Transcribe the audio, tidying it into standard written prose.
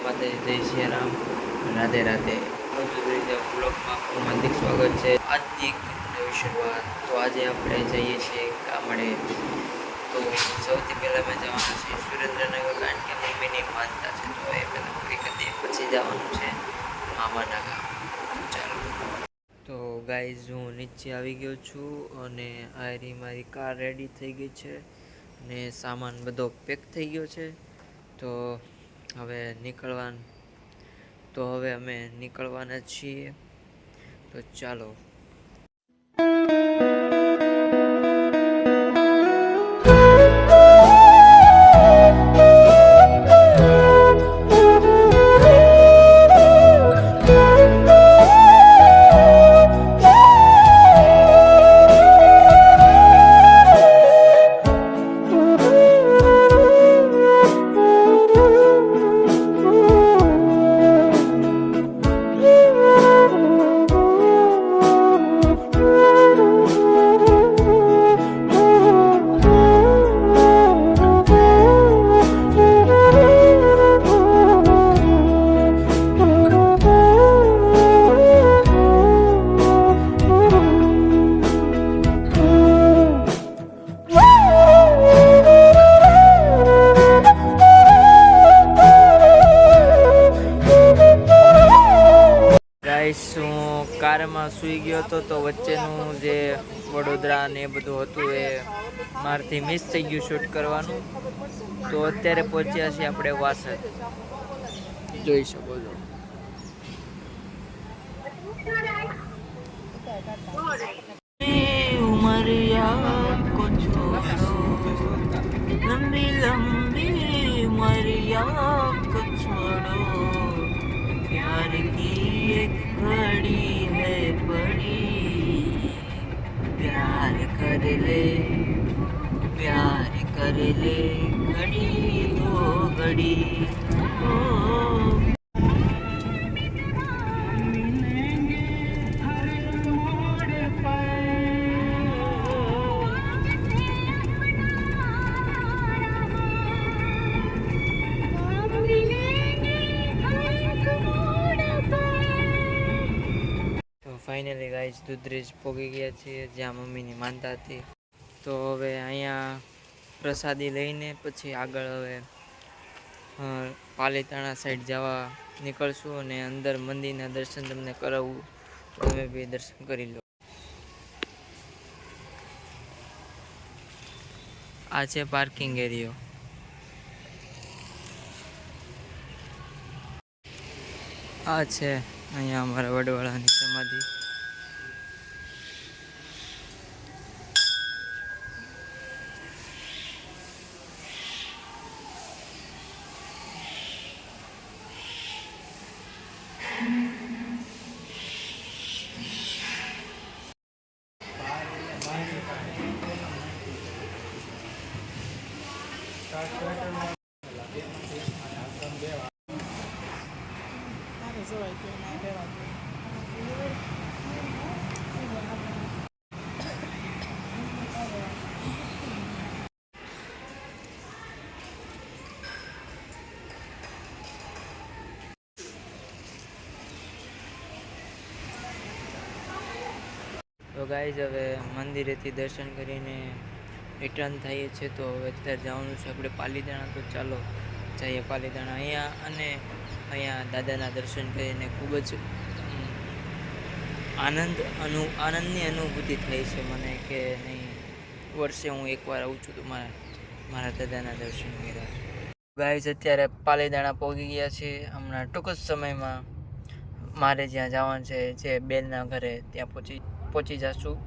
માતાજી, જય શ્રી રામ, રાધે રાધે. બ્લોગમાં આપનું હાર્દિક સ્વાગત છે. આજની એક નવી શરૂઆત. તો આજે આપણે જઈએ છીએ ગામડે. તો સૌથી પહેલાં મેં જવાના છીએ સુરેન્દ્રનગર, કારણ કે મમ્મીની માનતા છે. તો એ પહેલાં પૂરી કરી પછી જવાનું છે મામાના ગામ. ચાલો. તો ગાઈઝ, હું નીચે આવી ગયો છું અને આ મારી કાર રેડી થઈ ગઈ છે ને સામાન બધો પેક થઈ ગયો છે. તો હવે અમે નીકળવાના છીએ. તો ચાલો. હું કારમાં સૂઈ ગયો હતો, તો વચ્ચેનું જે વડોદરા ને એ બધું હતું એ મારથી મિસ થઈ ગયું શૂટ કરવાનું. તો અત્યારે પહોંચ્યા છીએ આપણે વાસદ, જોઈ શકો છો. उमरिया को छोड़ो, लंबी लंबी उमरिया को छोड़ो, प्यार की एक घड़ी है बड़ी, प्यार कर ले घड़ी दो घड़ी. ફાઇનલી ગાઈઝ દુધરેજ પહોંચી ગયા છીએ, જ્યાં મમ્મીની માનતા હતી. તો હવે અહીંયા પ્રસાદી લઈને પછી આગળ હવે પાલીતાણા સાઈડ જવા નીકળશું અને અંદર મંદિરના દર્શન તમને કરાવવું, તો તમે બી દર્શન કરી લો. આ છે પાર્કિંગ એરિયો. આ છે અહીંયા અમારા વડવાળાની સમાધિ. તો ગાઈઝ, હવે મંદિરેથી દર્શન કરીને રિટર્ન થઈએ છીએ. તો હવે અત્યારે જવાનું છે આપણે પાલીતાણા. તો ચાલો જઈએ પાલીતાણા. અહીંયા દાદાના દર્શન કરીને ખૂબ જ આનંદની અનુભૂતિ થઈ છે મને, કે નહીં વર્ષે હું એકવાર આવું છું તો મારા દાદાના દર્શન કર્યા. ગાઈઝ, અત્યારે પાલીતાણા પહોંચી ગયા છીએ. હમણાં ટૂંક જ સમયમાં મારે જ્યાં જવાનું છે, જે બેનના ઘરે, ત્યાં પહોંચી જશું.